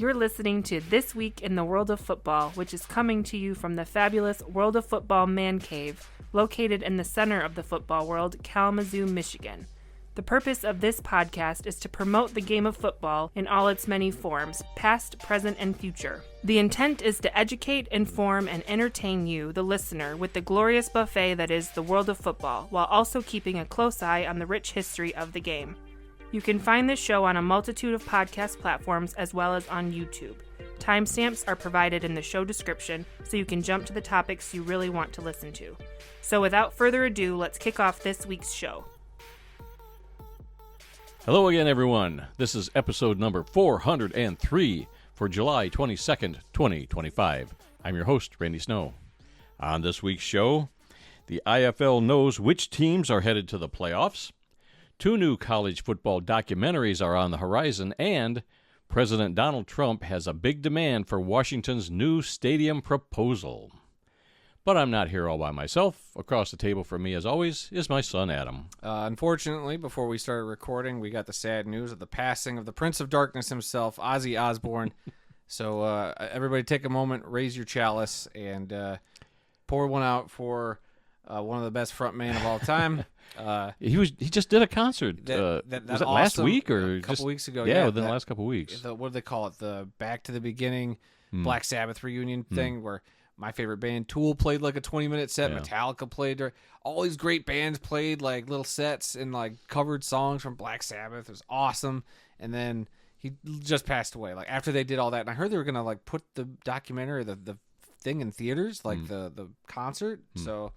You're listening to This Week in the World of Football, which is coming to you from the fabulous World of Football Man Cave, located in the center of the football world, Kalamazoo, Michigan. The purpose of this podcast is to promote the game of football in all its many forms, past, present, and future. The intent is to educate, inform, and entertain you, the listener, with the glorious buffet that is the world of football, while also keeping a close eye on the rich history of the game. You can find this show on a multitude of podcast platforms as well as on YouTube. Timestamps are provided in the show description, so you can jump to the topics you really want to listen to. So without further ado, let's kick off this week's show. Hello again, everyone. This is episode number 403 for July 22nd, 2025. I'm your host, Randy Snow. On this week's show, the IFL knows which teams are headed to the playoffs, 2 new college football documentaries are on the horizon, and President Donald Trump has a big demand for Washington's new stadium proposal. But I'm not here all by myself. Across the table from me, as always, is my son, Adam. Unfortunately, before we started recording, we got the sad news of the passing of the Prince of Darkness himself, Ozzy Osbourne. So everybody take a moment, raise your chalice, and pour one out for one of the best frontmen of all time. He just did a concert. Was it awesome, last week or a couple weeks ago? Yeah, within the last couple weeks. What do they call it? The Back to the Beginning Black Sabbath reunion thing where my favorite band, Tool, played like a 20-minute set. Yeah. Metallica played. All these great bands played like little sets and like covered songs from Black Sabbath. It was awesome. And then he just passed away. Like after they did all that, and I heard they were gonna like put the documentary, the thing in theaters, like the concert. So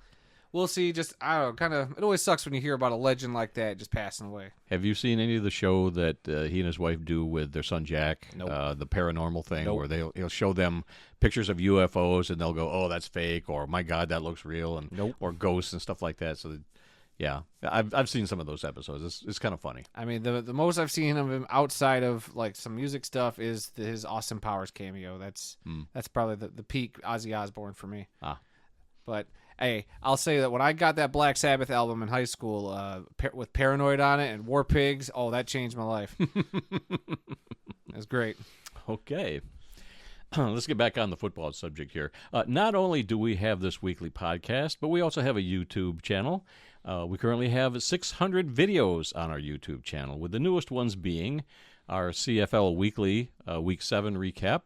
we'll see. Just I don't know. Kind of. It always sucks when you hear about a legend like that just passing away. Have you seen any of the show that he and his wife do with their son Jack? Nope. The paranormal thing, Nope. where he'll show them pictures of UFOs and they'll go, "Oh, that's fake," or "My God, that looks real," and Nope. or ghosts and stuff like that. So, yeah, I've seen some of those episodes. It's kind of funny. I mean, the most I've seen of him outside of like some music stuff is his Austin Powers cameo. That's probably the peak Ozzy Osbourne for me. But hey, I'll say that when I got that Black Sabbath album in high school with Paranoid on it and War Pigs, oh, that changed my life. That's great. Okay. Let's get back on the football subject here. Not only do we have this weekly podcast, but we also have a YouTube channel. We currently have 600 videos on our YouTube channel, with the newest ones being our CFL Weekly Week 7 recap.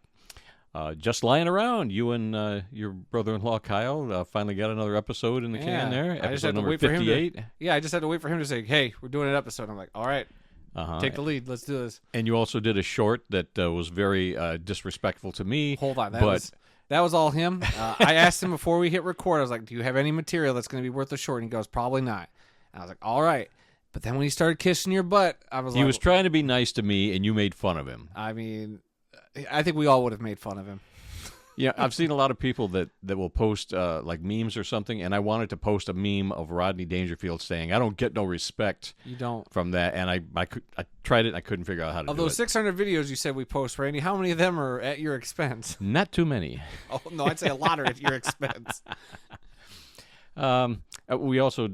Just lying around, you and your brother-in-law Kyle finally got another episode in the can there. Episode number 58. I just had to wait for him to say, "Hey, we're doing an episode." I'm like, "All right, take the lead. Let's do this." And you also did a short that was very disrespectful to me. Hold on, that was all him. I asked him before we hit record. I was like, "Do you have any material that's going to be worth a short?" And he goes, "Probably not." And I was like, "All right." But then when he started kissing your butt, I was He was trying to be nice to me, and you made fun of him. I mean, I think we all would have made fun of him. Yeah, I've seen a lot of people that will post like memes or something, and I wanted to post a meme of Rodney Dangerfield saying, "I don't get no respect." You don't. From that, and I tried it, and I couldn't figure out how to do it. Of those 600 videos you said we post, Randy, how many of them are at your expense? Not too many. Oh, no, I'd say a lot are at your expense. We also,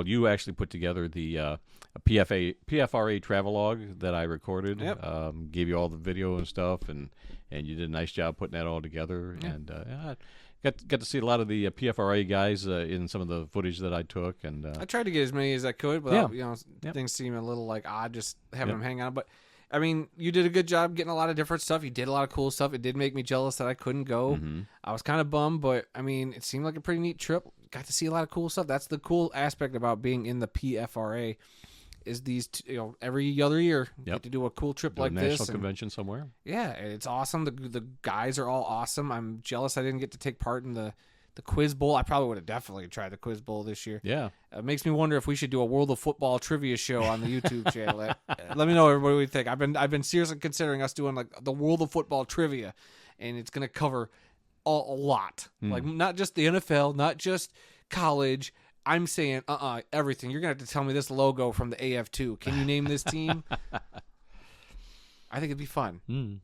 you actually put together the PFRA travelogue that I recorded. Yep. Gave you all the video and stuff, and you did a nice job putting that all together. Yeah. And got to see a lot of the PFRA guys in some of the footage that I took. And I tried to get as many as I could without things seeming a little like odd, just having them hang out. But I mean, you did a good job getting a lot of different stuff. You did a lot of cool stuff. It did make me jealous that I couldn't go. Mm-hmm. I was kind of bummed, but I mean, it seemed like a pretty neat trip. Got to see a lot of cool stuff. That's the cool aspect about being in the PFRA, is these every other year you get to do a cool trip like this. National convention somewhere. Yeah, it's awesome. The guys are all awesome. I'm jealous I didn't get to take part in the Quiz Bowl. I probably would have definitely tried the Quiz Bowl this year. Yeah. It makes me wonder if we should do a World of Football trivia show on the YouTube channel. Let me know everybody what you think. I've been seriously considering us doing like the World of Football trivia, and it's going to cover a lot. Like not just the NFL, not just college. I'm saying everything. You're going to have to tell me this logo from the AF2. Can you name this team? I think it'd be fun.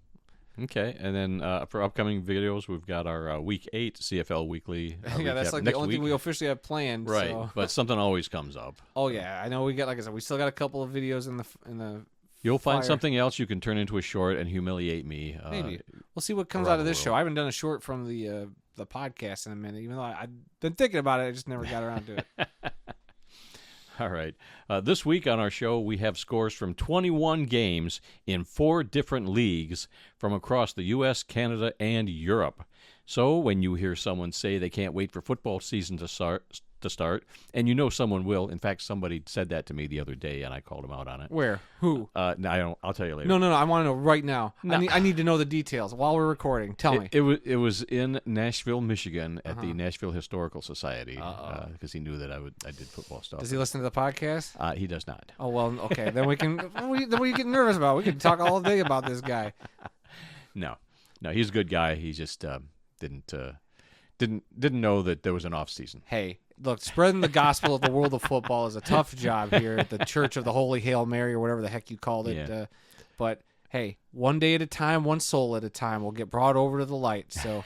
Okay, and then for upcoming videos, we've got our Week 8 CFL Weekly recap. That's like the only thing we officially have planned. Right, so. but something always comes up. Oh, yeah. I know we got, like I said, we still got a couple of videos in the You'll find fire. something else you can turn into a short and humiliate me. Maybe we'll see what comes around out of the this world. show. I haven't done a short from the podcast in a minute, even though I've been thinking about it. I just never got around to it. All right. This week on our show, we have scores from 21 games in 4 different leagues from across the U.S., Canada, and Europe. So when you hear someone say they can't wait for football season to start, and you know someone will. In fact, somebody said that to me the other day, and I called him out on it. Where? Who? No, I don't. I'll tell you later. No. I want to know right now. No. I need to know the details while we're recording. Tell me. It was in Nashville, Michigan, at the Nashville Historical Society, because he knew that I did football stuff. Does he listen to the podcast? He does not. Oh well, okay. Then we can. Then what are you getting nervous about? We can talk all day about this guy. No, he's a good guy. He just didn't know that there was an off season. Hey, look, spreading the gospel of the world of football is a tough job here at the Church of the Holy Hail Mary or whatever the heck you called it. Yeah. But hey, one day at a time, one soul at a time will get brought over to the light. So.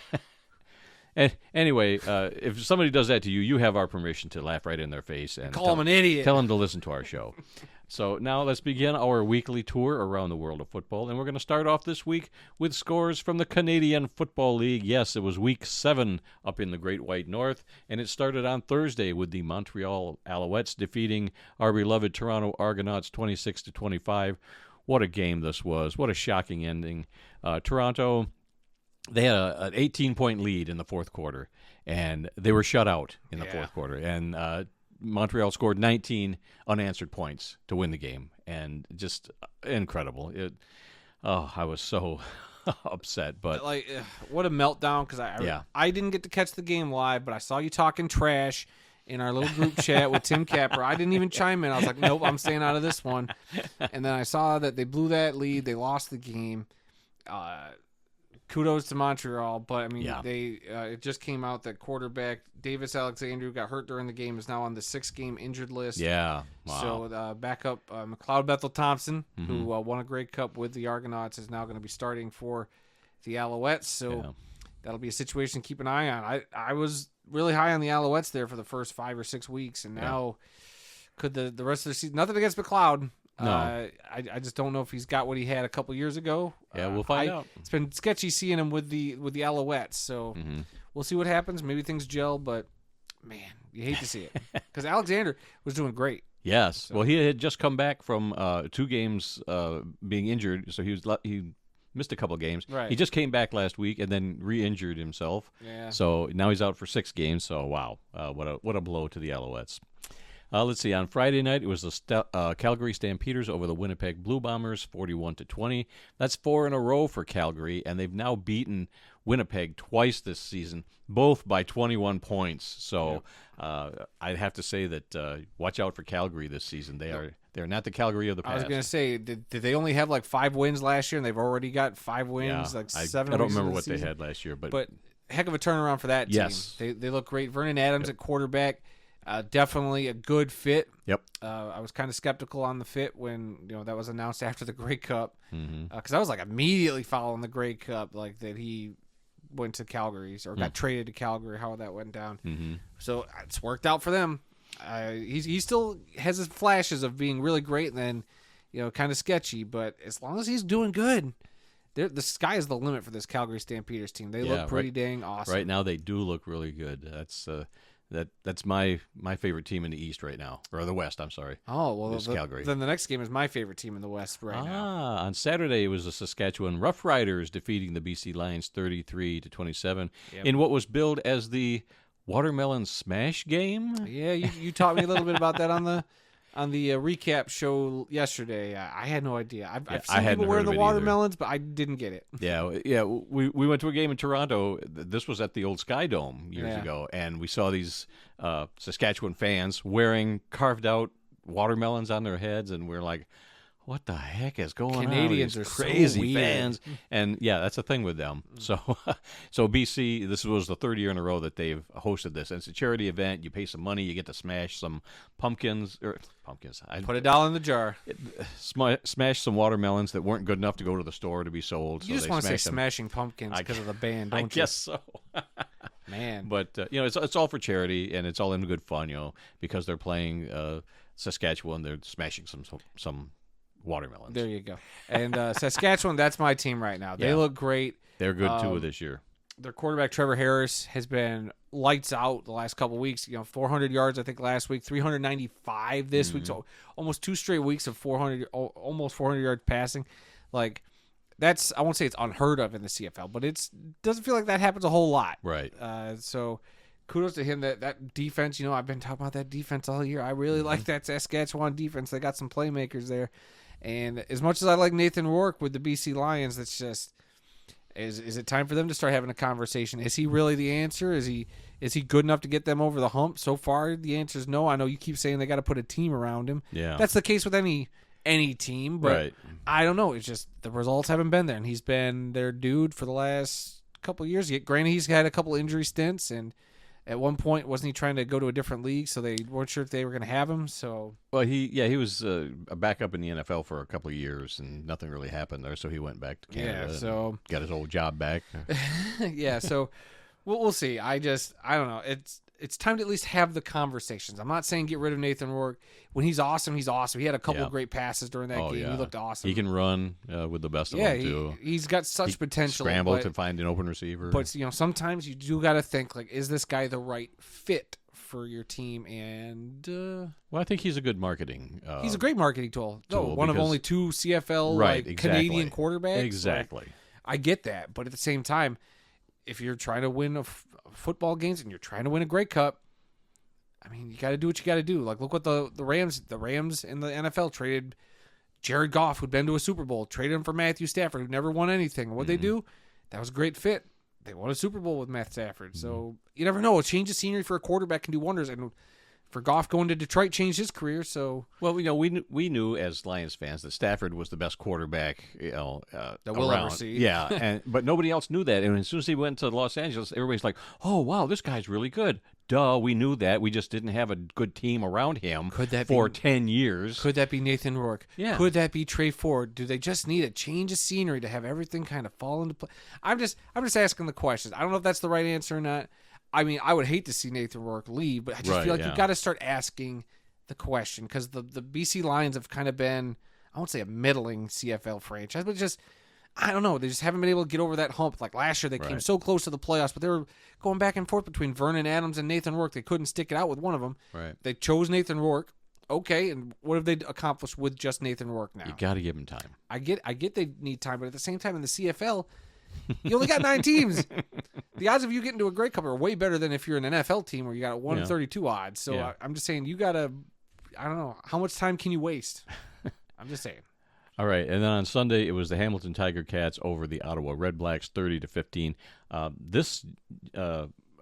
And anyway, if somebody does that to you, you have our permission to laugh right in their face and Call him an idiot. Tell them to listen to our show. So now let's begin our weekly tour around the world of football, and we're going to start off this week with scores from the Canadian Football League. Yes, it was Week 7 up in the Great White North, and it started on Thursday with the Montreal Alouettes defeating our beloved Toronto Argonauts 26-25. What a game this was. What a shocking ending. Toronto, they had an 18-point lead in the fourth quarter, and they were shut out in the fourth quarter. And Montreal scored 19 unanswered points to win the game, and just incredible. I was so upset, but what a meltdown, because I didn't get to catch the game live, but I saw you talking trash in our little group chat with Tim Capper. I didn't even chime in. I was like, nope, I'm staying out of this one. And then I saw that they blew that lead. They lost the game. Kudos to Montreal, but I mean, it just came out that quarterback Davis Alexander, who got hurt during the game, is now on the 6-game injured list. Yeah, wow. So backup McLeod Bethel Thompson, who won a Grey Cup with the Argonauts, is now going to be starting for the Alouettes. So that'll be a situation to keep an eye on. I was really high on the Alouettes there for the first 5 or 6 weeks, and now could the rest of the season? Nothing against McLeod. No. I just don't know if he's got what he had a couple years ago. Yeah, we'll find out. It's been sketchy seeing him with the Alouettes, so we'll see what happens. Maybe things gel, but man, you hate to see it because Alexander was doing great. Yes, so. Well, he had just come back from 2 games being injured, so he missed a couple of games. Right. He just came back last week and then re-injured himself. Yeah. So now he's out for 6 games. So wow, what a blow to the Alouettes. Let's see. On Friday night, it was the Calgary Stampeders over the Winnipeg Blue Bombers, 41-20. That's 4 in a row for Calgary, and they've now beaten Winnipeg twice this season, both by 21 points. So I'd have to say that watch out for Calgary this season. They're not the Calgary of the past. I was going to say, did they only have like 5 wins last year, and they've already got 5 wins, like 7 I don't wins remember in the what season? they had last year, but heck of a turnaround for that team. Yes. They look great. Vernon Adams at quarterback. Definitely a good fit. Yep. I was kind of skeptical on the fit when that was announced after the Grey Cup, because I was like immediately following the Grey Cup, like that he went to Calgary or got traded to Calgary, how that went down. So it's worked out for them. He still has his flashes of being really great and then kind of sketchy, but as long as he's doing good, the sky is the limit for this Calgary Stampeders team. They look pretty dang awesome. Right now they do look really good. That's my favorite team in the East right now, or the West. I'm sorry. Oh well, Calgary. Then the next game is my favorite team in the West right now. On Saturday it was the Saskatchewan Roughriders defeating the BC Lions 33-27 in what was billed as the Watermelon Smash game. Yeah, you taught me a little bit about that on the recap show yesterday. I had no idea. I've seen people wear the watermelons, but I didn't get it. Yeah. We went to a game in Toronto. This was at the old Sky Dome years ago, and we saw these Saskatchewan fans wearing carved out watermelons on their heads, and we're like, what the heck is going on? Canadians These are crazy so weird. fans, and that's the thing with them. So BC, this was the 3rd year in a row that they've hosted this, and it's a charity event. You pay some money, you get to smash some pumpkins. I Put $1 in the jar. Smash some watermelons that weren't good enough to go to the store to be sold. You just want to say Smashing Pumpkins because of the band, don't you? I guess so. Man, but it's all for charity, and it's all in good fun. Because they're playing Saskatchewan, they're smashing some watermelons. There you go. And Saskatchewan, that's my team right now. They look great. They're good too this year. Their quarterback Trevor Harris has been lights out the last couple of weeks. 400 yards I think last week, 395 this week. So almost 2 straight weeks of 400 yards passing. Like that's, I won't say it's unheard of in the CFL, but it doesn't feel like that happens a whole lot. Right. So kudos to him. That defense, I've been talking about that defense all year. I really like that Saskatchewan defense. They got some playmakers there. And as much as I like Nathan Rourke with the BC Lions, that's just, is it time for them to start having a conversation? Is he really the answer? Is he good enough to get them over the hump? So far, the answer is no. I know you keep saying they got to put a team around him. Yeah. That's the case with any team, but right. I don't know. It's just the results haven't been there, and he's been their dude for the last couple of years. Granted, he's had a couple injury stints, and at one point, wasn't he trying to go to a different league, so they weren't sure if they were going to have him? So, well, he was a backup in the NFL for a couple of years, and nothing really happened there, so he went back to Canada. Yeah, so got his old job back. yeah, so we'll see. I don't know. It's time to at least have the conversations. I'm not saying get rid of Nathan Rourke. When he's awesome, he's awesome. He had a couple of great passes during that game. Yeah. He looked awesome. He can run with the best of them, too. He's got such potential. Scramble to find an open receiver. But, sometimes you do got to think, like, is this guy the right fit for your team? And, well, I think he's a good marketing he's a great marketing tool. One of only 2 CFL Canadian quarterbacks. Exactly. Like, I get that. But at the same time, if you're trying to win football games and you're trying to win a Grey Cup, I mean, you got to do what you got to do. Like, look what the Rams in the NFL traded Jared Goff, who'd been to a Super Bowl, traded him for Matthew Stafford, who never won anything. What'd they do? That was a great fit. They won a Super Bowl with Matt Stafford. So you never know. A change of scenery for a quarterback can do wonders. And for Goff going to Detroit changed his career. So, well, we knew as Lions fans that Stafford was the best quarterback that we'll around. ever see. Yeah, but nobody else knew that. And as soon as he went to Los Angeles, everybody's like, "Oh, wow, this guy's really good." Duh, we knew that. We just didn't have a good team around him for 10 years. Could that be Nathan Rourke? Yeah. Could that be Trey Ford? Do they just need a change of scenery to have everything kind of fall into place? I'm just asking the questions. I don't know if that's the right answer or not. I mean, I would hate to see Nathan Rourke leave, but I just feel like you got to start asking the question, because the BC Lions have kind of been, I won't say a middling CFL franchise, but just, I don't know. They just haven't been able to get over that hump. Like last year, they came so close to the playoffs, but they were going back and forth between Vernon Adams and Nathan Rourke. They couldn't stick it out with one of them. Right. They chose Nathan Rourke. Okay, and what have they accomplished with just Nathan Rourke now? You got to give him time. I get they need time, but at the same time in the CFL, you only got 9 teams. The odds of you getting to a Grey Cup are way better than if you're an NFL team where you got a 132 odds. So I'm just saying, you got to, I don't know, how much time can you waste? I'm just saying. All right, and then on Sunday it was the Hamilton Tiger Cats over the Ottawa Red Blacks, 30-15.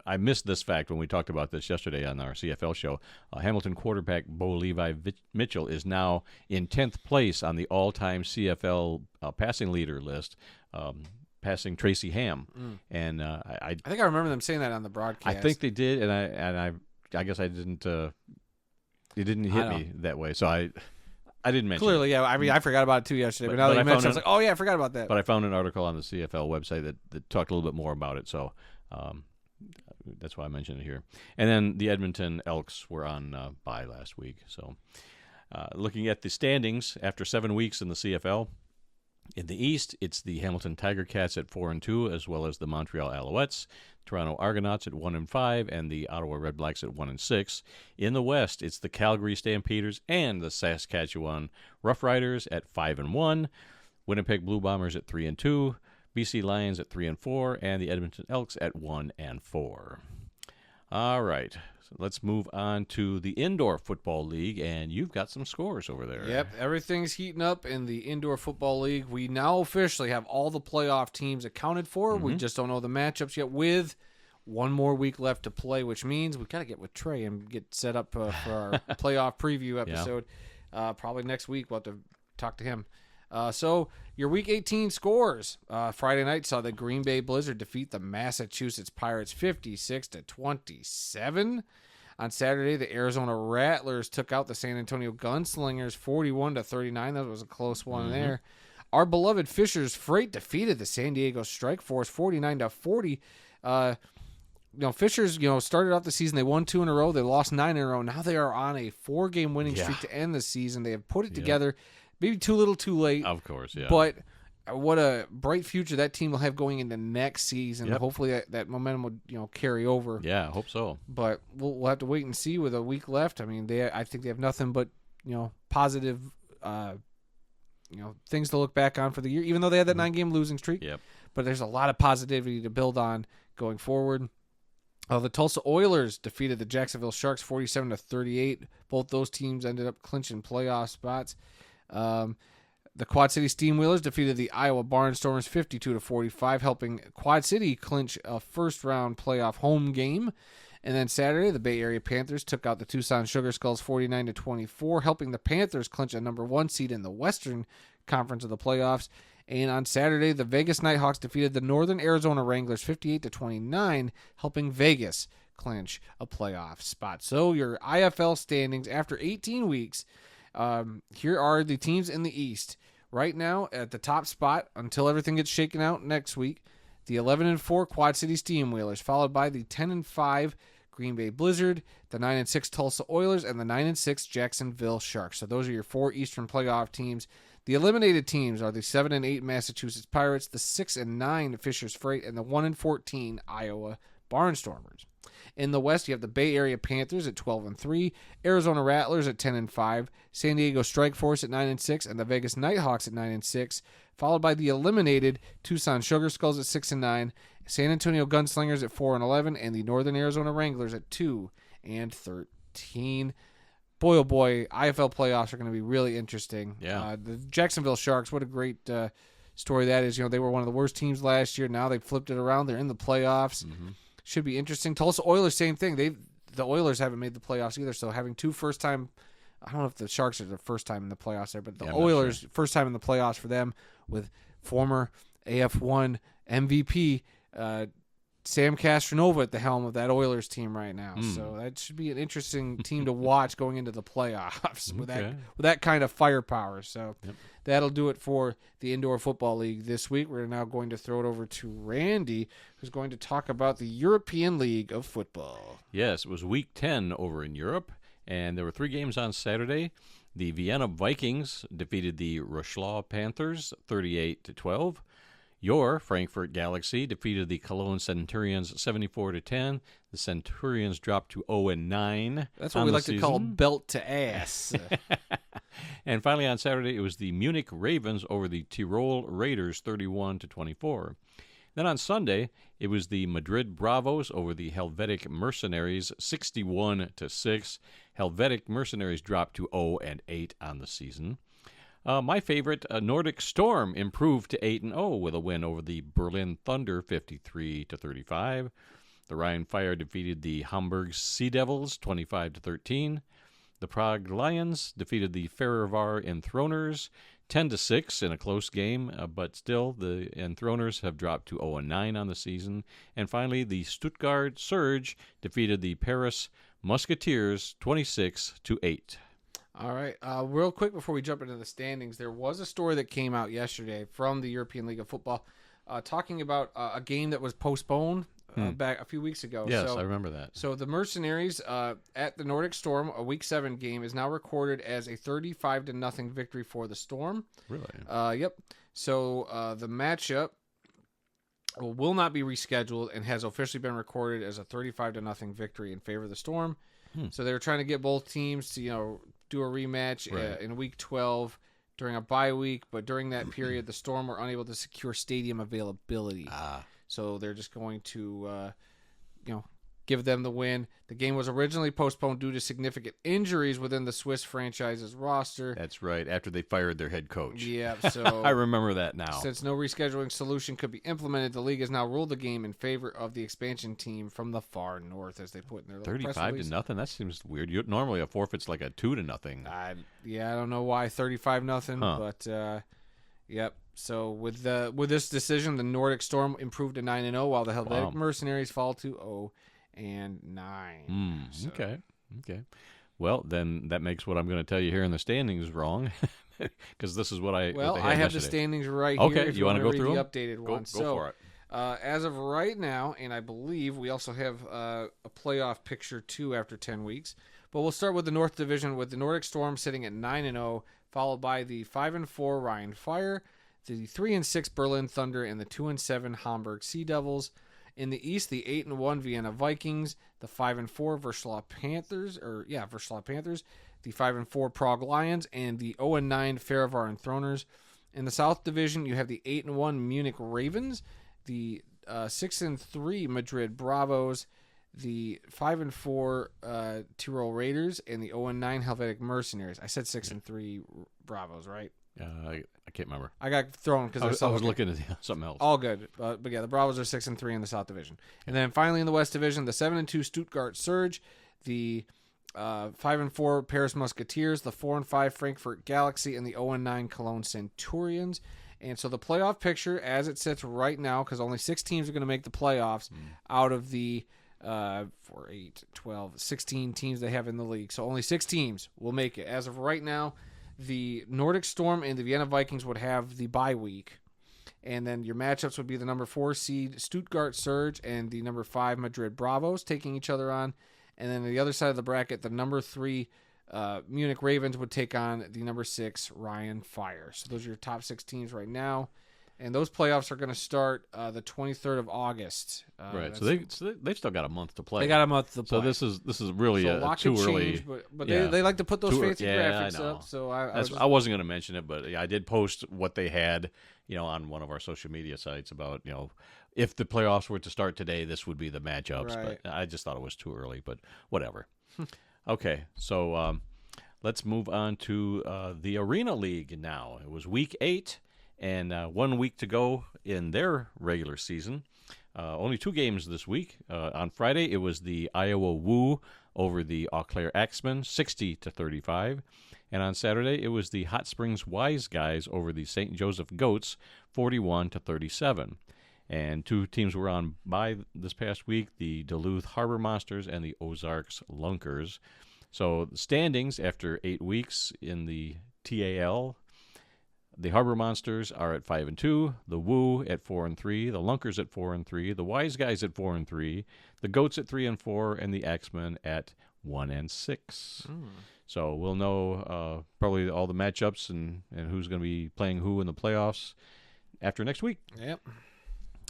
I missed this fact when we talked about this yesterday on our CFL show. Hamilton quarterback Bo Levi Mitchell is now in 10th place on the all-time CFL passing leader list, passing Tracy Ham. And I think I remember them saying that on the broadcast. I think they did, and I guess I didn't. It didn't hit me that way, so I didn't mention Clearly, it. yeah. I mean, I forgot about it too yesterday, but now that you mentioned it, I was like, oh, yeah, I forgot about that. But I found an article on the CFL website that talked a little bit more about it, so that's why I mentioned it here. And then the Edmonton Elks were on bye last week. So looking at the standings after 7 weeks in the CFL, in the East, it's the Hamilton Tiger Cats at 4-2, as well as the Montreal Alouettes, Toronto Argonauts at 1-5, and the Ottawa Red Blacks at 1-6. In the West, it's the Calgary Stampeders and the Saskatchewan Roughriders at 5-1, Winnipeg Blue Bombers at 3-2, BC Lions at 3-4, and the Edmonton Elks at 1-4. All right, so let's move on to the Indoor Football League, and you've got some scores over there. Yep, everything's heating up in the Indoor Football League. We now officially have all the playoff teams accounted for. We just don't know the matchups yet, with one more week left to play, which means we've got to get with Trey and get set up for our playoff preview episode. Probably next week we'll have to talk to him. So your Week 18 scores. Friday night saw the Green Bay Blizzard defeat the Massachusetts Pirates 56-27. On Saturday, the Arizona Rattlers took out the San Antonio Gunslingers 41-39. That was a close one there. Our beloved Fisher's Freight defeated the San Diego Strike Force 49-40. Fishers, started off the season. They won 2 in a row. They lost 9 in a row. Now they are on a 4-game winning streak to end the season. They have put it together. maybe too little, too late. Of course, yeah. But what a bright future that team will have going into next season. Yep. Hopefully that momentum will carry over. Yeah, I hope so. But we'll have to wait and see with a week left. I mean, I think they have nothing but positive things to look back on for the year, even though they had that 9-game losing streak. Yep. But there's a lot of positivity to build on going forward. The Tulsa Oilers defeated the Jacksonville Sharks 47-38. Both those teams ended up clinching playoff spots. The Quad City Steamwheelers defeated the Iowa Barnstormers 52-45, helping Quad City clinch a first-round playoff home game. And then Saturday, the Bay Area Panthers took out the Tucson Sugar Skulls 49-24, helping the Panthers clinch a number 1 seed in the Western Conference of the playoffs. And on Saturday, the Vegas Nighthawks defeated the Northern Arizona Wranglers 58-29, helping Vegas clinch a playoff spot. So your IFL standings after 18 weeks, here are the teams in the East. Right now, at the top spot, until everything gets shaken out next week, the 11-4 Quad City Steamwheelers, followed by the 10-5 Green Bay Blizzard, the 9-6 Tulsa Oilers, and the 9-6 Jacksonville Sharks. So those are your 4 Eastern playoff teams. The eliminated teams are the 7-8 Massachusetts Pirates, the 6-9 Fishers Freight, and the 1-14 Iowa Barnstormers. In the West, you have the Bay Area Panthers at 12-3, Arizona Rattlers at 10-5, San Diego Strike Force at 9-6, and the Vegas Nighthawks at 9-6, followed by the eliminated Tucson Sugar Skulls at 6-9, San Antonio Gunslingers at 4-11, and the Northern Arizona Wranglers at 2-13. Boy, oh boy, IFL playoffs are going to be really interesting. Yeah. The Jacksonville Sharks, what a great story that is. They were one of the worst teams last year. Now they've flipped it around. They're in the playoffs. Mm-hmm. Should be interesting. Tulsa Oilers, same thing. The Oilers haven't made the playoffs either, so having 2 first-time, I don't know if the Sharks are the first time in the playoffs there, but the Oilers, first time in the playoffs for them with former AF1 MVP Sam Castronova at the helm of that Oilers team right now. So that should be an interesting team to watch going into the playoffs with that kind of firepower. So that'll do it for the Indoor Football League this week. We're now going to throw it over to Randy, who's going to talk about the European League of Football. Yes, it was week 10 over in Europe, and there were 3 games on Saturday. The Vienna Vikings defeated the Rochelaw Panthers 38-12. Your Frankfurt Galaxy defeated the Cologne Centurions 74-10. The Centurions dropped to 0-9. That's what we like to call belt to ass. And finally on Saturday, it was the Munich Ravens over the Tyrol Raiders 31-24. Then on Sunday, it was the Madrid Bravos over the Helvetic Mercenaries 61-6. Helvetic Mercenaries dropped to 0-8 on the season. My favorite, Nordic Storm, improved to 8-0 with a win over the Berlin Thunder 53-35. The Rhine Fire defeated the Hamburg Sea Devils 25-13. The Prague Lions defeated the Fehérvár Enthroners 10-6 in a close game, but still the Enthroners have dropped to 0-9 on the season. And finally, the Stuttgart Surge defeated the Paris Musketeers 26-8. All right. Real quick before we jump into the standings, there was a story that came out yesterday from the European League of Football talking about a game that was postponed back a few weeks ago. Yes, I remember that. So the Mercenaries at the Nordic Storm, a Week 7 game, is now recorded as a 35-0 victory for the Storm. Really? Yep. So the matchup will not be rescheduled and has officially been recorded as a 35-0 victory in favor of the Storm. So they were trying to get both teams to, do a rematch in Week 12 during a bye week, but during that period, the Storm were unable to secure stadium availability. So they're just going to, give them the win. The game was originally postponed due to significant injuries within the Swiss franchise's roster. That's right, after they fired their head coach. Yeah, so I remember that now. Since no rescheduling solution could be implemented, the league has now ruled the game in favor of the expansion team from the far north, as they put in their little press release. 35-0? That seems weird. Normally a forfeit's like a 2-0. I don't know why 35-0, but yep. So with this decision, the Nordic Storm improved to 9-0, while the Helvetic Mercenaries fall to 0-9. So. Okay. Well, then that makes what I'm going to tell you here in the standings wrong, because this is what I have yesterday. the standings right here. Okay, you want to go through the them? Updated go one. For it. As of right now, and I believe we also have a playoff picture too after 10 weeks. But we'll start with the North Division with the Nordic Storm sitting at 9-0, followed by the 5-4 Rhein Fire, the 3-6 Berlin Thunder, and the 2-7 Hamburg Sea Devils. In the East, the 8-1 Vienna Vikings, the 5-4 Verslaw Panthers, the 5-4 Prague Lions, and the 0-9 Färöer Throners. In the South Division, you have the 8-1 Munich Ravens, the 6-3 Madrid Bravos, the 5-4 Tyrol Raiders, and the 0-9 Helvetic Mercenaries. I said 6-3 Bravos, right? I can't remember. I got thrown because I was looking at something else. All good, but yeah, the Bravos are 6-3 in the South Division, and then finally in the West Division, the 7-2 Stuttgart Surge, the 5-4 Paris Musketeers, the 4-5 Frankfurt Galaxy, and the 0-9 Cologne Centurions. And so the playoff picture, as it sits right now, because only 6 teams are going to make the playoffs out of the 16 teams they have in the league. So only 6 teams will make it. As of right now, the Nordic Storm and the Vienna Vikings would have the bye week. And then your matchups would be the number 4 seed Stuttgart Surge and the number 5 Madrid Bravos taking each other on. And then on the other side of the bracket, the number 3 Munich Ravens would take on the number 6 Rhein Fire. So those are your top 6 teams right now. And those playoffs are going to start the 23rd of August. Right. So they've still got a month to play. They got a month to play. So this is really too early. But they like to put those fancy graphics I know. up. So I wasn't going to mention it, but I did post what they had, on one of our social media sites about, if the playoffs were to start today, this would be the matchups. Right. But I just thought it was too early. But whatever. Okay. So let's move on to the Arena League now. It was week 8. And 1 week to go in their regular season. Only 2 games this week. On Friday, it was the Iowa Woo over the Eau Claire Axemen, 60-35. And on Saturday, it was the Hot Springs Wise Guys over the St. Joseph Goats, 41-37. And 2 teams were on bye this past week, the Duluth Harbor Monsters and the Ozarks Lunkers. So the standings after 8 weeks in the TAL, the Harbor Monsters are at 5-2, the Woo at 4-3, the Lunkers at 4-3, the Wise Guys at 4-3, the Goats at 3-4, and the Axemen at 1-6. So we'll know probably all the matchups and who's going to be playing who in the playoffs after next week. Yep.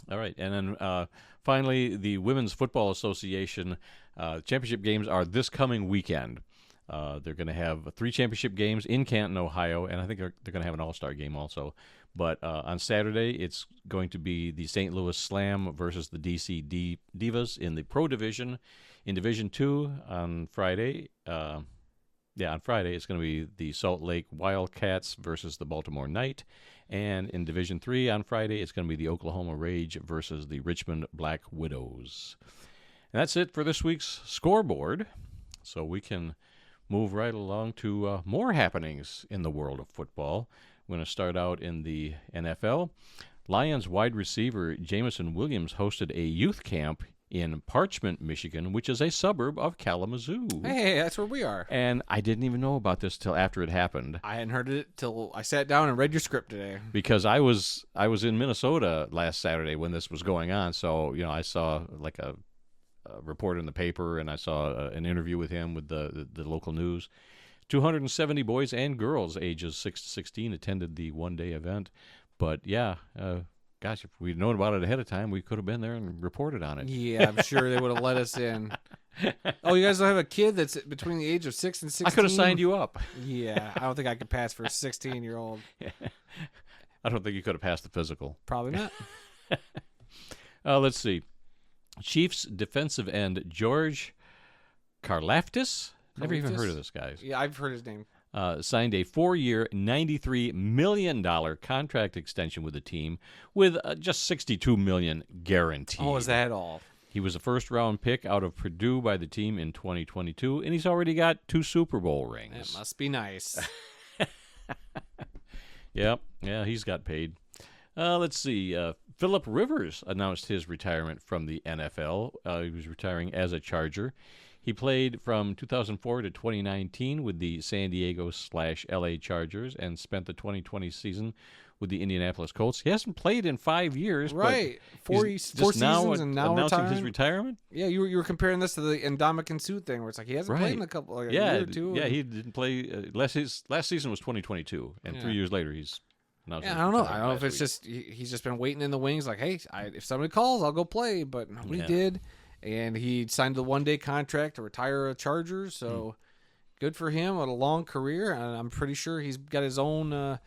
All right, and then finally, the Women's Football Association championship games are this coming weekend. They're going to have 3 championship games in Canton, Ohio, and I think they're going to have an all-star game also. But on Saturday, it's going to be the St. Louis Slam versus the DC Divas in the Pro Division. In Division 2 on Friday, it's going to be the Salt Lake Wildcats versus the Baltimore Knight. And in Division 3 on Friday, it's going to be the Oklahoma Rage versus the Richmond Black Widows. And that's it for this week's scoreboard. So we can move right along to more happenings in the world of football. We're going to start out in the NFL. Lions wide receiver Jameson Williams hosted a youth camp in Parchment, Michigan, which is a suburb of Kalamazoo. Hey, that's where we are. And I didn't even know about this till after it happened. I hadn't heard it till I sat down and read your script today. Because I was in Minnesota last Saturday when this was going on, so I saw like a report in the paper, and I saw an interview with him with the local news. 270 boys and girls ages 6 to 16 attended the one-day event. But gosh, if we'd known about it ahead of time, we could have been there and reported on it. Yeah, I'm sure they would have let us in. Oh, you guys don't have a kid that's between the age of 6 and 16? I could have signed you up. Yeah, I don't think I could pass for a 16-year-old. I don't think you could have passed the physical. Probably not. Let's see. Chiefs defensive end George Karlaftis. Never even heard of this guy. Yeah, I've heard his name. Signed a 4-year, $93 million contract extension with the team with just $62 million guaranteed. Oh, is that all? He was a first-round pick out of Purdue by the team in 2022, and he's already got 2 Super Bowl rings. That must be nice. Yep. Yeah, he's got paid. Let's see. Phillip Rivers announced his retirement from the NFL. He was retiring as a Charger. He played from 2004 to 2019 with the San Diego/LA Chargers and spent the 2020 season with the Indianapolis Colts. He hasn't played in 5 years. Right. Four seasons and now announcing retiring. his retirement? Yeah, you were comparing this to the Ndamukong Suh thing where it's like he hasn't played in a couple a year or two. Yeah, he didn't play. Last season was 2022, and 3 years later he's announcing his I don't know. retirement I don't know if last it's just he's just been waiting in the wings like, hey, if somebody calls, I'll go play. But nobody did. And he signed the one-day contract to retire a Charger, so good for him. What a long career. And I'm pretty sure he's got his own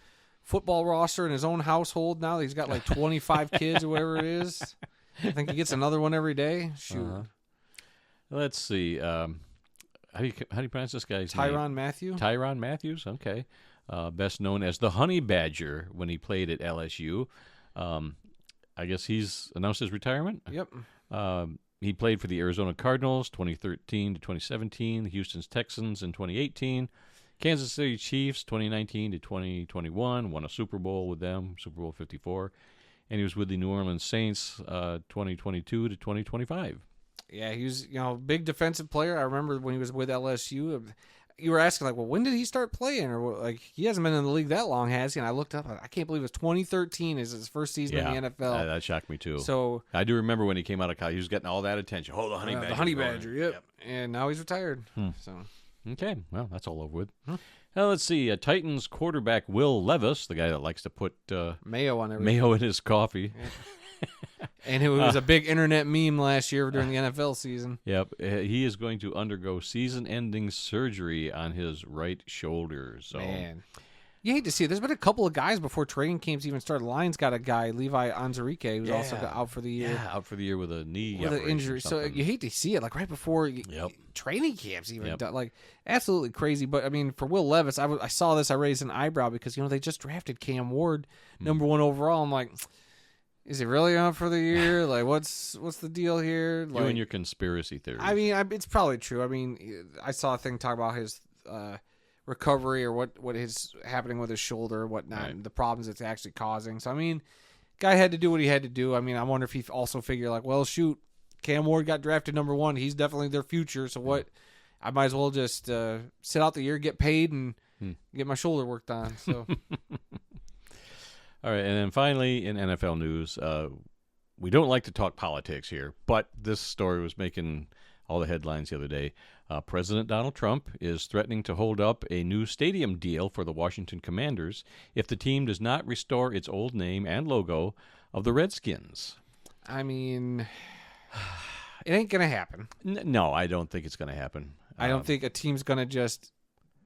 football roster in his own household now. He's got like 25 kids or whatever it is. I think he gets another one every day. Shoot. Let's see. How do you pronounce this guy's name? Tyrann Mathieu. Tyrann Mathieu, okay. Best known as the Honey Badger when he played at LSU. I guess he's announced his retirement? Yep. He played for the Arizona Cardinals 2013 to 2017, the Houston Texans in 2018, Kansas City Chiefs 2019 to 2021, won a Super Bowl with them, Super Bowl 54, and he was with the New Orleans Saints 2022 to 2025. Yeah, he was, big defensive player. I remember when he was with LSU, you were asking like, well, when did he start playing? Or like, he hasn't been in the league that long, has he? And I looked up, I can't believe it was 2013 is his first season in the NFL. That shocked me too. So I do remember when he came out of college, he was getting all that attention. Oh, the Honey Badger. The Honey Badger, yep. And now he's retired. So okay, well, that's all over with. Now let's see. Titans quarterback Will Levis, the guy that likes to put mayo on everything. Mayo in his coffee. Yeah. And it was a big internet meme last year during the NFL season. Yep. He is going to undergo season-ending surgery on his right shoulder. So, man, you hate to see it. There's been a couple of guys before training camps even started. Lions got a guy, Levi Onwuzurike, who's also out for the year. Yeah, out for the year with a knee with an injury. So you hate to see it, like right before training camps even done. Like absolutely crazy. But I mean, for Will Levis, I saw this. I raised an eyebrow because they just drafted Cam Ward number 1 overall. I'm like, is he really out for the year? Like, what's the deal here? Like, you and your conspiracy theories. I mean, it's probably true. I mean, I saw a thing talk about his recovery or what is happening with his shoulder and whatnot, and the problems it's actually causing. So, I mean, guy had to do what he had to do. I mean, I wonder if he also figured, like, well, shoot, Cam Ward got drafted number 1. He's definitely their future. So what? I might as well just sit out the year, get paid, and get my shoulder worked on. So. All right, and then finally in NFL news, we don't like to talk politics here, but this story was making all the headlines the other day. President Donald Trump is threatening to hold up a new stadium deal for the Washington Commanders if the team does not restore its old name and logo of the Redskins. I mean, it ain't going to happen. No, I don't think it's going to happen. I don't think a team's going to just...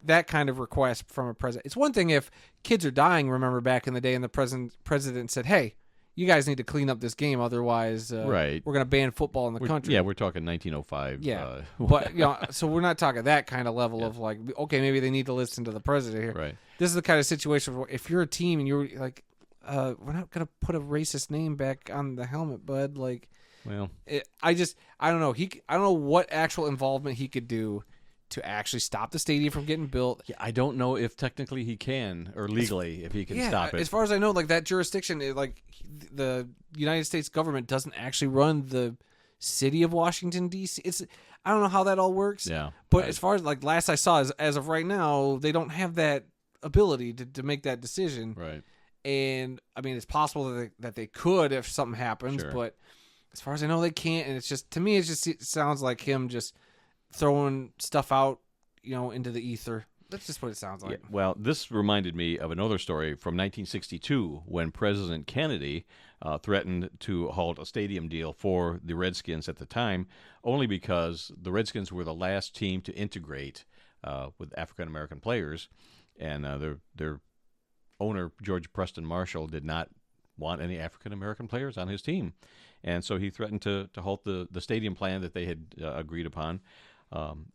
that kind of request from a president. It's one thing if kids are dying, remember back in the day, and the president said, hey, you guys need to clean up this game, otherwise we're going to ban football in the country. Yeah, we're talking 1905. Yeah, but so we're not talking that kind of level of like, okay, maybe they need to listen to the president here. Right. This is the kind of situation where if you're a team and you're like, we're not going to put a racist name back on the helmet, bud. Like, well, I don't know. I don't know what actual involvement he could do to actually stop the stadium from getting built. Yeah, I don't know if technically he can, or legally if he can stop it. As far as I know, like that jurisdiction, like the United States government doesn't actually run the city of Washington D.C. I don't know how that all works. Yeah, but as far as like last I saw, as of right now, they don't have that ability to make that decision. Right. And I mean, it's possible that they could if something happens, but as far as I know, they can't. And it's just, to me, it sounds like him just throwing stuff out, into the ether. That's just what it sounds like. Yeah, well, this reminded me of another story from 1962 when President Kennedy threatened to halt a stadium deal for the Redskins at the time, only because the Redskins were the last team to integrate with African-American players, and their owner, George Preston Marshall, did not want any African-American players on his team. And so he threatened to halt the stadium plan that they had agreed upon,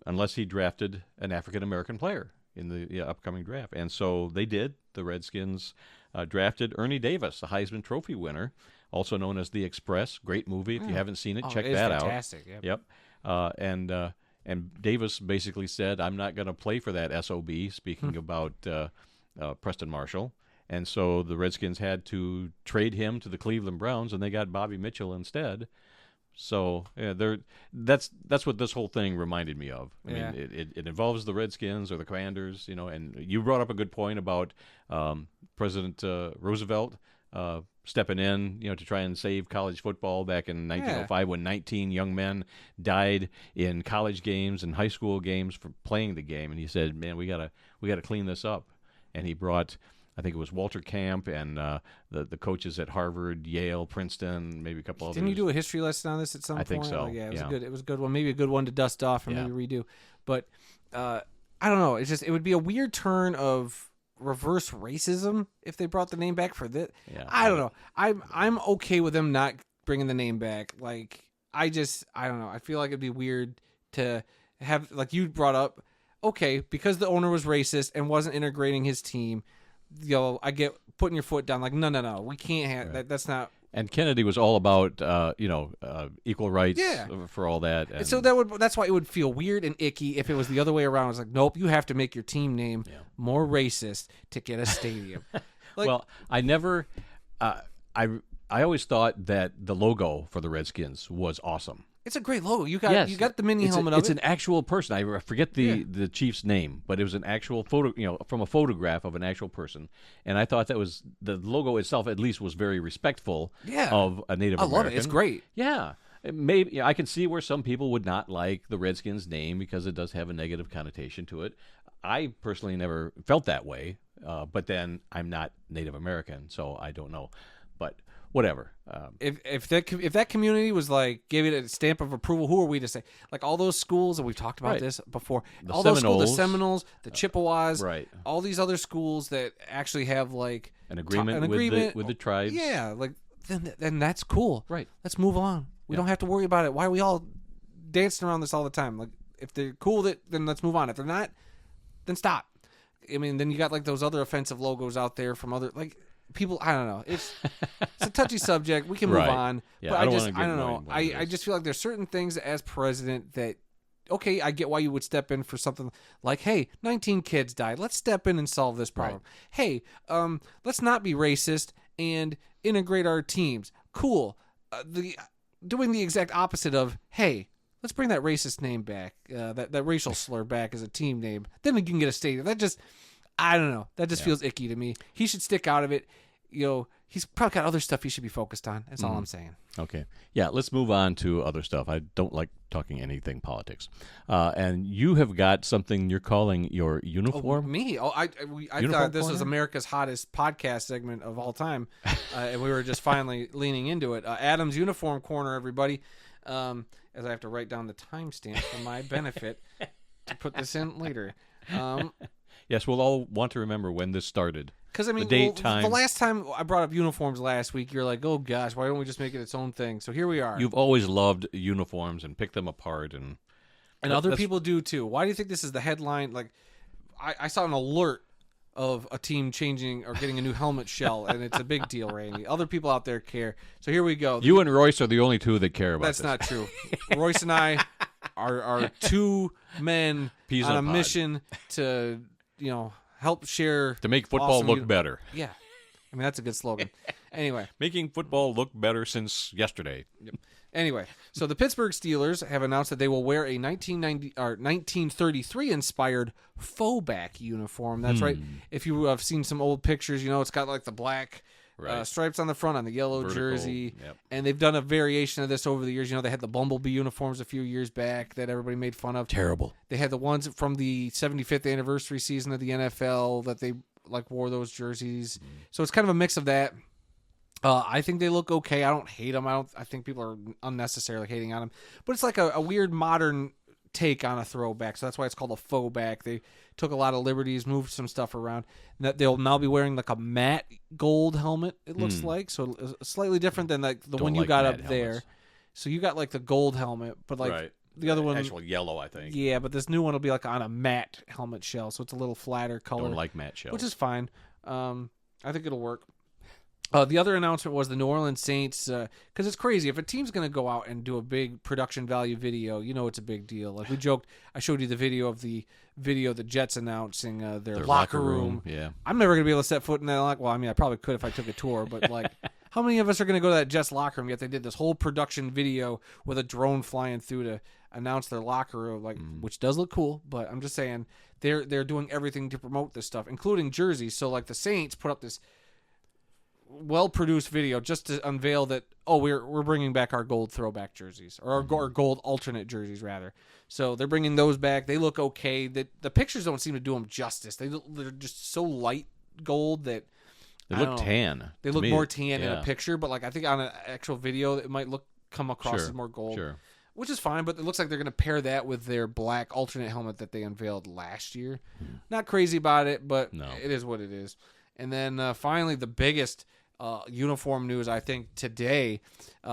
unless he drafted an African-American player in the upcoming draft. And so they did. The Redskins drafted Ernie Davis, the Heisman Trophy winner, also known as The Express. Great movie. If you haven't seen it, check that out. Fantastic. Yep. And Davis basically said, I'm not going to play for that SOB, speaking about Preston Marshall. And so the Redskins had to trade him to the Cleveland Browns, and they got Bobby Mitchell instead. So that's what this whole thing reminded me of. I Yeah. mean, it involves the Redskins or the Commanders, and you brought up a good point about President Roosevelt stepping in, to try and save college football back in 1905 when 19 young men died in college games and high school games for playing the game, and he said, "Man, we gotta clean this up," and he brought. I think it was Walter Camp and the coaches at Harvard, Yale, Princeton, maybe a couple others. Didn't you do a history lesson on this at some point? I think so. Like, yeah, yeah. It was a good one. Maybe a good one to dust off and maybe redo. But I don't know. It's just it would be a weird turn of reverse racism if they brought the name back for this. Yeah, I don't know. I'm okay with them not bringing the name back. Like I don't know. I feel like it'd be weird to have, like you brought up. Okay, because the owner was racist and wasn't integrating his team. I get putting your foot down. Like, no, we can't have that. That's not. And Kennedy was all about, equal rights for all that. And so that's why it would feel weird and icky if it was the other way around. It's like, nope, you have to make your team name more racist to get a stadium. Well, I never, I always thought that the logo for the Redskins was awesome. It's a great logo. You got the mini helmet of it. It's an actual person. I forget the chief's name, but it was an actual photo, from a photograph of an actual person. And I thought that was the logo itself. At least was very respectful of a Native American. I love it. It's great. Yeah. Maybe I can see where some people would not like the Redskins name because it does have a negative connotation to it. I personally never felt that way, but then I'm not Native American, so I don't know. But whatever. If that community was like gave it a stamp of approval, who are we to say? Like all those schools, and we've talked about this before. All those schools, the Seminoles, the Chippewas, all these other schools that actually have like an agreement with the tribes. Yeah, like then that's cool. Right. Let's move on. We don't have to worry about it. Why are we all dancing around this all the time? Like if they're cool, then let's move on. If they're not, then stop. I mean, then you got like those other offensive logos out there from other like. People, I don't know. It's a touchy subject. We can move on. Yeah, but I don't know. I I just feel like there's certain things as president that, okay, I get why you would step in for something like, hey, 19 kids died. Let's step in and solve this problem. Hey, let's not be racist and integrate our teams. Cool. Doing the exact opposite of, hey, let's bring that racist name back, that racial slur back as a team name. Then we can get a stadium. That just... I don't know. That just feels icky to me. He should stick out of it. He's probably got other stuff he should be focused on. That's all I'm saying. Okay. Yeah, let's move on to other stuff. I don't like talking anything politics. And you have got something you're calling your uniform? Me? I thought this was America's hottest podcast segment of all time. And we were just finally leaning into it. Adam's Uniform Corner, everybody. As I have to write down the timestamp for my benefit to put this in later. Yes, we'll all want to remember when this started. Because, I mean, the date, time. The last time I brought up uniforms last week, you're like, oh, gosh, why don't we just make it its own thing? So here we are. You've always loved uniforms and picked them apart. And other people do, too. Why do you think this is the headline? Like, I saw an alert of a team changing or getting a new helmet shell, and it's a big deal, Randy. Other people out there care. So here we go. You and Royce are the only two that care about this. That's not true. Royce and I are two men on a mission to... help share to make football look better. Yeah, I mean that's a good slogan. Anyway, making football look better since yesterday. Yep. Anyway, so the Pittsburgh Steelers have announced that they will wear a 1933 inspired faux back uniform. That's right. If you have seen some old pictures, it's got like the black stripes on the front on the yellow jersey. Yep. And they've done a variation of this over the years. They had the Bumblebee uniforms a few years back that everybody made fun of. Terrible. They had the ones from the 75th anniversary season of the NFL that they wore those jerseys. So it's kind of a mix of that. I think they look okay. I don't hate them. I think people are unnecessarily hating on them. But it's like a weird modern take on a throwback. So that's why it's called a faux back. They took a lot of liberties, moved some stuff around. That they'll now be wearing like a matte gold helmet, it looks like. So slightly different than like the one you got up there. Helmets. So you got like the gold helmet, but like the other one actual yellow, I think. Yeah, but this new one will be like on a matte helmet shell, so it's a little flatter color. Don't like matte shells. Which is fine. I think it'll work. The other announcement was the New Orleans Saints, because it's crazy. If a team's going to go out and do a big production value video, it's a big deal. Like we joked, I showed you the the Jets announcing their locker room. Yeah. I'm never going to be able to set foot in that locker. Well, I mean, I probably could if I took a tour, but like, How many of us are going to go to that Jets locker room? Yet they did this whole production video with a drone flying through to announce their locker room, which does look cool. But I'm just saying they're doing everything to promote this stuff, including jerseys. So like the Saints put up this well-produced video just to unveil that we're bringing back our gold throwback jerseys, or our gold alternate jerseys rather. So they're bringing those back. They look okay. The pictures don't seem to do them justice. They're just so light gold that they look tan. They look more tan in a picture, but like I think on an actual video it might come across as more gold. Sure. Which is fine, but it looks like they're going to pair that with their black alternate helmet that they unveiled last year. Not crazy about it, but it is what it is. And then finally, the biggest uniform news, I think, today,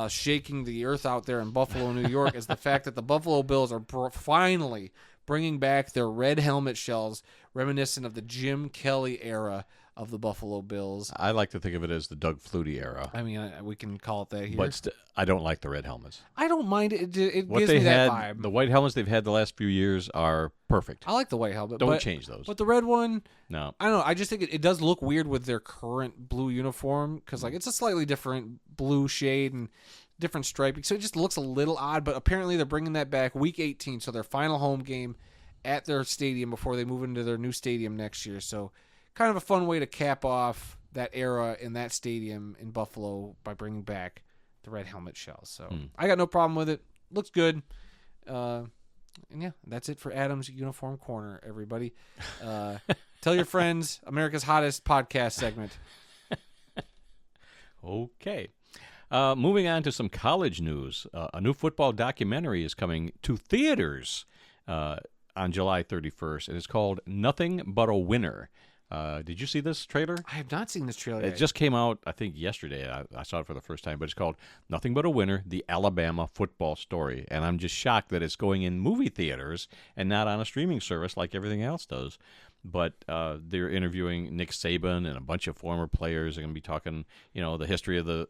shaking the earth out there in Buffalo, New York, is the fact that the Buffalo Bills are finally bringing back their red helmet shells, reminiscent of the Jim Kelly era of the Buffalo Bills. I like to think of it as the Doug Flutie era. I mean, we can call it that here. But I don't like the red helmets. I don't mind it. It what gives they me had, that vibe. The white helmets they've had the last few years are perfect. I like the white helmet. Don't change those. But the red one, no. I don't know. I just think it does look weird with their current blue uniform because like it's a slightly different blue shade and different striping. So it just looks a little odd. But apparently they're bringing that back week 18, so their final home game at their stadium before they move into their new stadium next year. So kind of a fun way to cap off that era in that stadium in Buffalo by bringing back the red helmet shells. So I got no problem with it. Looks good. And yeah, that's it for Adam's Uniform Corner, everybody. Tell your friends, America's hottest podcast segment. Okay. Moving on to some college news. A new football documentary is coming to theaters on July 31st, and it's called Nothing But a Winner. Did you see this trailer? I have not seen this trailer It yet. just came out, I think, yesterday. I saw it for the first time, but it's called Nothing But a Winner, the Alabama Football Story. And I'm just shocked that it's going in movie theaters and not on a streaming service like everything else does. But they're interviewing Nick Saban and a bunch of former players. They're going to be talking, the history of the,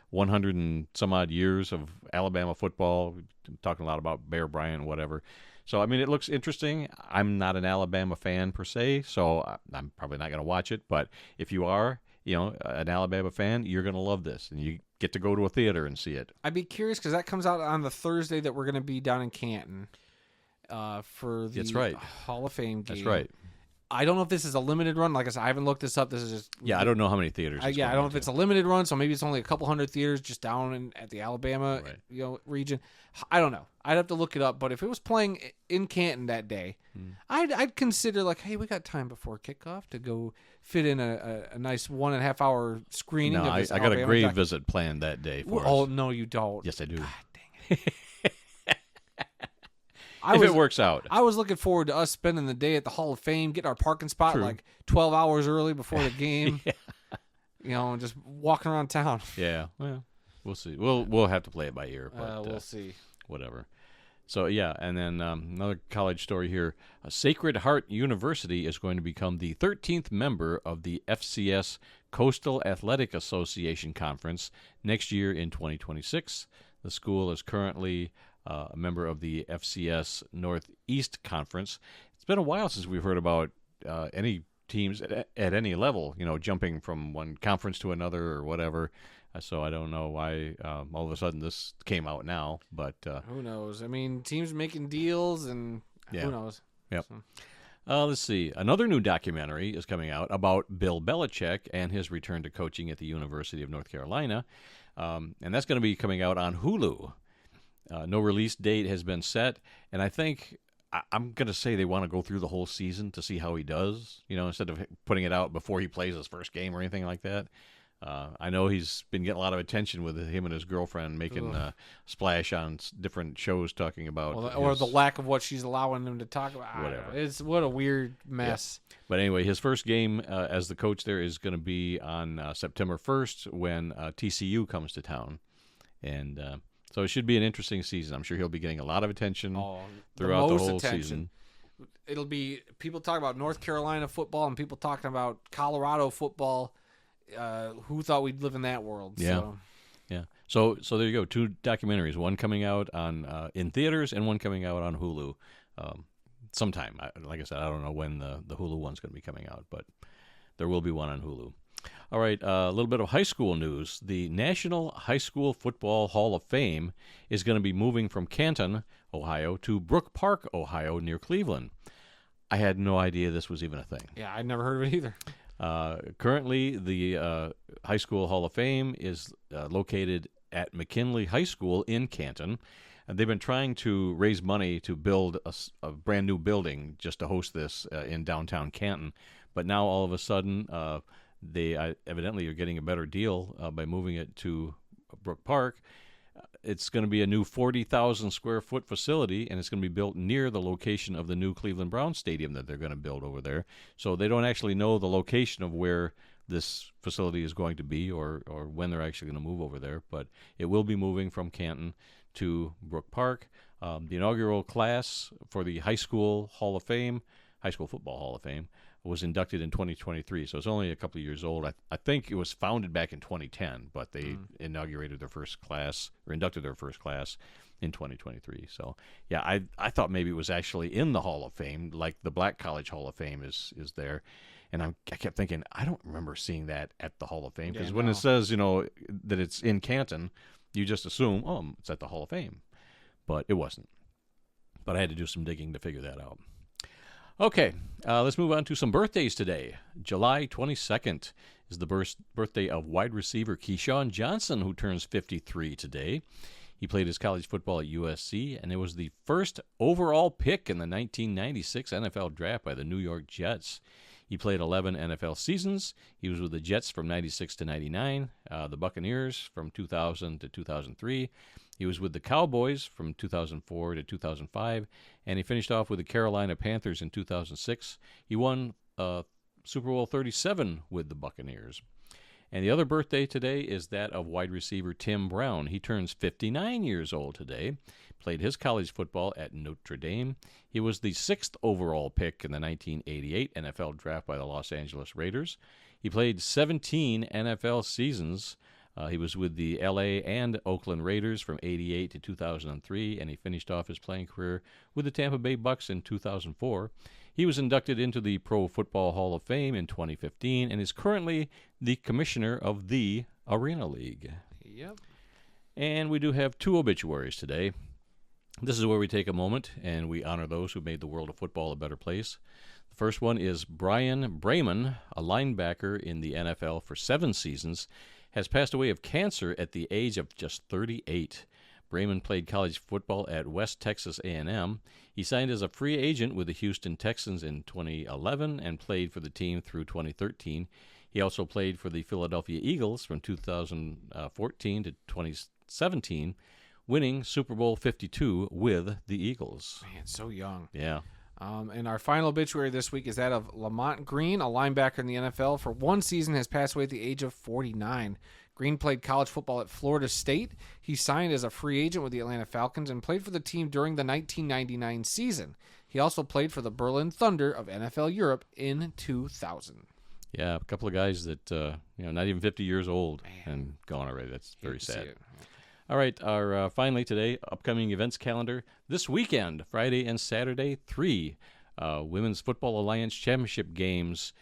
100 and some odd years of Alabama football, talking a lot about Bear Bryant and whatever. So, I mean, it looks interesting. I'm not an Alabama fan per se, so I'm probably not going to watch it. But if you are, an Alabama fan, you're going to love this. And you get to go to a theater and see it. I'd be curious because that comes out on the Thursday that we're going to be down in Canton for the That's right. Hall of Fame game. That's right. I don't know if this is a limited run. Like I said, I haven't looked this up. This is just... Yeah, I don't know how many theaters I don't know if it's a limited run, so maybe it's only a couple hundred theaters just down at the Alabama region. I don't know. I'd have to look it up. But if it was playing in Canton that day, I'd consider like, hey, we got time before kickoff to go fit in a nice 1.5 hour screening. No, of this I got a Alabama grave visit planned that day for us. Oh, no, you don't. Yes, I do. God dang it. If it works out. I was looking forward to us spending the day at the Hall of Fame, getting our parking spot True. like 12 hours early before the game. Yeah. And just walking around town. Yeah, well, we'll see. We'll have to play it by ear, but We'll see. Whatever. So, yeah, and then another college story here. Sacred Heart University is going to become the 13th member of the FCS Coastal Athletic Association Conference next year in 2026. The school is currently a member of the FCS Northeast Conference. It's been a while since we've heard about any teams at any level, jumping from one conference to another or whatever. So I don't know why all of a sudden this came out now, but who knows? I mean, teams making deals, and who knows? Yep. So. Let's see. Another new documentary is coming out about Bill Belichick and his return to coaching at the University of North Carolina, and that's going to be coming out on Hulu. No release date has been set, and I think I'm going to say they want to go through the whole season to see how he does, instead of putting it out before he plays his first game or anything like that. I know he's been getting a lot of attention with him and his girlfriend making a splash on different shows talking about... or the lack of what she's allowing them to talk about. Whatever. What a weird mess. Yeah. But anyway, his first game as the coach there is going to be on September 1st when TCU comes to town. And... so it should be an interesting season. I'm sure he'll be getting a lot of attention throughout the whole season. It'll be people talking about North Carolina football and people talking about Colorado football. Who thought we'd live in that world? Yeah, so. yeah. So there you go. 2 documentaries. One coming out on in theaters and one coming out on Hulu sometime. Like I said, I don't know when the Hulu one's going to be coming out, but there will be one on Hulu. All right, a little bit of high school news. The National High School Football Hall of Fame is going to be moving from Canton, Ohio, to Brook Park, Ohio, near Cleveland. I had no idea this was even a thing. Yeah, I'd never heard of it either. Currently, the High School Hall of Fame is located at McKinley High School in Canton. And they've been trying to raise money to build a brand new building just to host this in downtown Canton. But now, all of a sudden, they evidently are getting a better deal by moving it to Brook Park. It's going to be a new 40,000 square foot facility, and it's going to be built near the location of the new Cleveland Browns stadium that they're going to build over there. So they don't actually know the location of where this facility is going to be or when they're actually going to move over there. But it will be moving from Canton to Brook Park. The inaugural class for the High School Hall of Fame, High School Football Hall of Fame, was inducted in 2023, so it's only a couple of years old. I think it was founded back in 2010, but they inaugurated their first class, or inducted their first class, in 2023. So, yeah, I thought maybe it was actually in the Hall of Fame, like the Black College Hall of Fame is there. And I kept thinking, I don't remember seeing that at the Hall of Fame, because when it says, that it's in Canton, you just assume, oh, it's at the Hall of Fame. But it wasn't. But I had to do some digging to figure that out. Okay, let's move on to some birthdays today. July 22nd is the birthday of wide receiver Keyshawn Johnson, who turns 53 today. He played his college football at USC, and it was the first overall pick in the 1996 NFL Draft by the New York Jets. He played 11 NFL seasons. He was with the Jets from 96 to 99, the Buccaneers from 2000 to 2003. He was with the Cowboys from 2004 to 2005, and he finished off with the Carolina Panthers in 2006. He won Super Bowl 37 with the Buccaneers. And the other birthday today is that of wide receiver Tim Brown. He turns 59 years old today. Played his college football at Notre Dame. He was the 6th overall pick in the 1988 NFL Draft by the Los Angeles Raiders. He played 17 NFL seasons. He was with the L.A. and Oakland Raiders from 88 to 2003, and he finished off his playing career with the Tampa Bay Bucks in 2004. He was inducted into the Pro Football Hall of Fame in 2015 and is currently the commissioner of the Arena League. Yep. And we do have 2 obituaries today. This is where we take a moment and we honor those who made the world of football a better place. The first one is Brian Brayman, a linebacker in the NFL for 7 seasons, has passed away of cancer at the age of just 38. Brayman played college football at West Texas A&M. He signed as a free agent with the Houston Texans in 2011 and played for the team through 2013. He also played for the Philadelphia Eagles from 2014 to 2017, winning Super Bowl 52 with the Eagles. Man, so young. Yeah. And our final obituary this week is that of Lamont Green, a linebacker in the NFL. For 1 season, has passed away at the age of 49. Green played college football at Florida State. He signed as a free agent with the Atlanta Falcons and played for the team during the 1999 season. He also played for the Berlin Thunder of NFL Europe in 2000. Yeah, a couple of guys that, not even 50 years old and gone already. That's very sad. All right, our finally today, upcoming events calendar. This weekend, Friday and Saturday, 3 Women's Football Alliance Championship games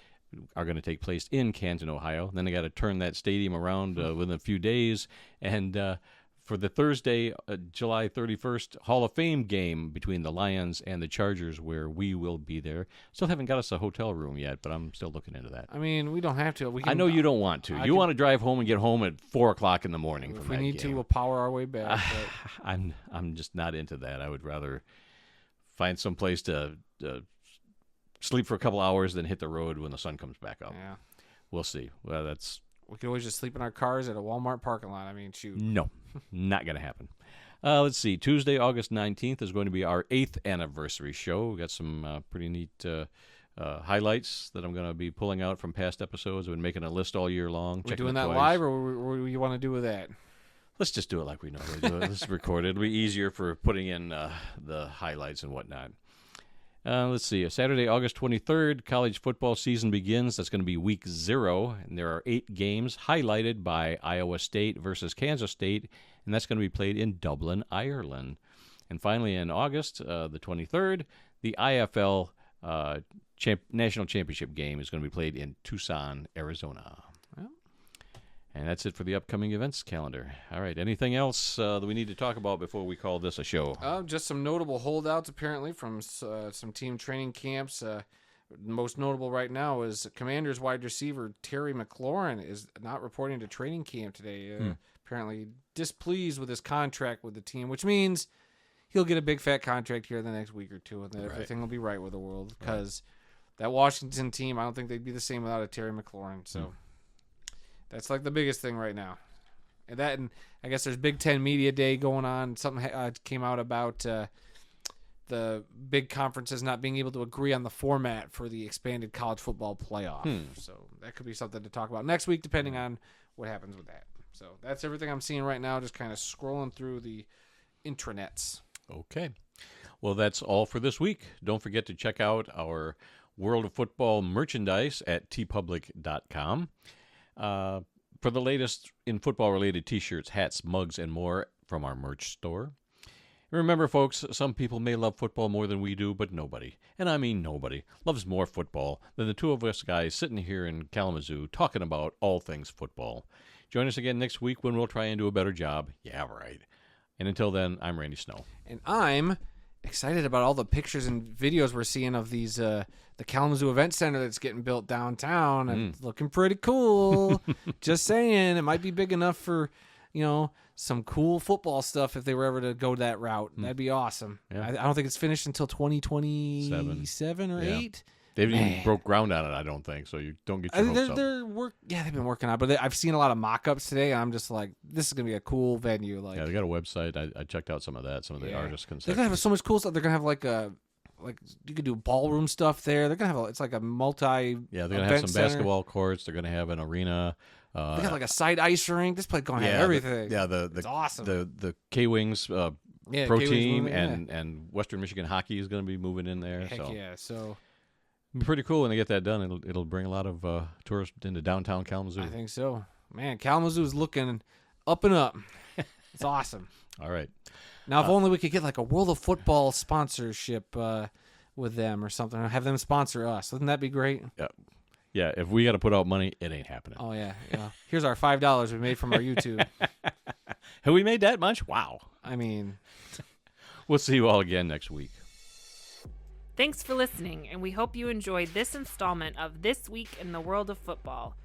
are going to take place in Canton, Ohio. Then they got to turn that stadium around within a few days. And for the Thursday, July 31st, Hall of Fame game between the Lions and the Chargers, where we will be there. Still haven't got us a hotel room yet, but I'm still looking into that. I mean, we don't have to. I know you don't want to. You want to drive home and get home at 4 o'clock in the morning from that game. If we need to, we'll power our way back. But I'm just not into that. I would rather find some place to sleep for a couple hours, then hit the road when the sun comes back up. Yeah. We'll see. Well, we could always just sleep in our cars at a Walmart parking lot. I mean, shoot. No, not going to happen. Let's see. Tuesday, August 19th is going to be our 8th anniversary show. We've got some pretty neat highlights that I'm going to be pulling out from past episodes. I've been making a list all year long. We're doing that live, or what do you want to do with that? Let's just do it like we normally do it. Let's record it. It'll be easier for putting in the highlights and whatnot. Let's see. Saturday, August 23rd, college football season begins. That's going to be week 0, and there are 8 games highlighted by Iowa State versus Kansas State, and that's going to be played in Dublin, Ireland. And finally, in August, the 23rd, the IFL National Championship game is going to be played in Tucson, Arizona. And that's it for the upcoming events calendar. All right, anything else that we need to talk about before we call this a show? Just some notable holdouts, apparently, from some team training camps. Most notable right now is Commanders wide receiver Terry McLaurin is not reporting to training camp today. Apparently displeased with his contract with the team, which means he'll get a big fat contract here in the next week or two, and then everything will be right with the world. Because that Washington team, I don't think they'd be the same without a Terry McLaurin. So that's like the biggest thing right now. And I guess there's Big Ten Media Day going on. Something came out about the big conferences not being able to agree on the format for the expanded college football playoff. So that could be something to talk about next week, depending on what happens with that. So that's everything I'm seeing right now, just kind of scrolling through the intranets. Okay. Well, that's all for this week. Don't forget to check out our World of Football merchandise at tpublic.com. For the latest in football-related T-shirts, hats, mugs, and more from our merch store. Remember, folks, some people may love football more than we do, but nobody, and I mean nobody, loves more football than the two of us guys sitting here in Kalamazoo talking about all things football. Join us again next week when we'll try and do a better job. Yeah, right. And until then, I'm Randy Snow. And I'm excited about all the pictures and videos we're seeing of these the Kalamazoo Event Center that's getting built downtown and looking pretty cool. Just saying, it might be big enough for, some cool football stuff if they were ever to go that route. That'd be awesome. Yeah. I don't think it's finished until 2027 or 8. They haven't even broke ground on it, I don't think, so you don't get your hopes up. They've been working on it, but I've seen a lot of mock-ups today, and I'm just like, this is going to be a cool venue. Like, yeah, they got a website. I checked out some of that, some of the artist concessions. They're going to have so much cool stuff. They're going to have like you could do ballroom stuff there. They're going to have it's like a multi they're going to have some basketball courts. They're going to have an arena. They got like a side ice rink. This place going to have everything. It's awesome. The K-Wings pro team and Western Michigan hockey is going to be moving in there. Heck yeah, so it'll be pretty cool when they get that done. It'll bring a lot of tourists into downtown Kalamazoo. I think so. Man, Kalamazoo is looking up and up. It's awesome. All right. Now, if only we could get like a World of Football sponsorship with them or something, or have them sponsor us. Wouldn't that be great? Yeah, if we got to put out money, it ain't happening. Oh, yeah. Here's our $5 we made from our YouTube. Have we made that much? Wow. I mean, we'll see you all again next week. Thanks for listening, and we hope you enjoyed this installment of This Week in the World of Football.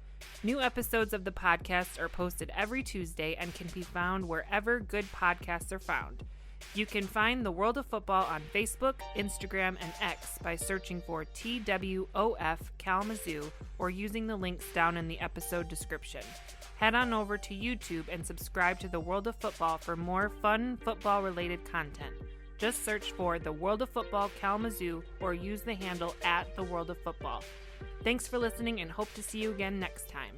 New episodes of the podcast are posted every Tuesday and can be found wherever good podcasts are found. You can find the World of Football on Facebook, Instagram, and X by searching for TWOF Kalamazoo or using the links down in the episode description. Head on over to YouTube and subscribe to the World of Football for more fun football-related content. Just search for the World of Football Kalamazoo or use the handle @the World of Football. Thanks for listening and hope to see you again next time.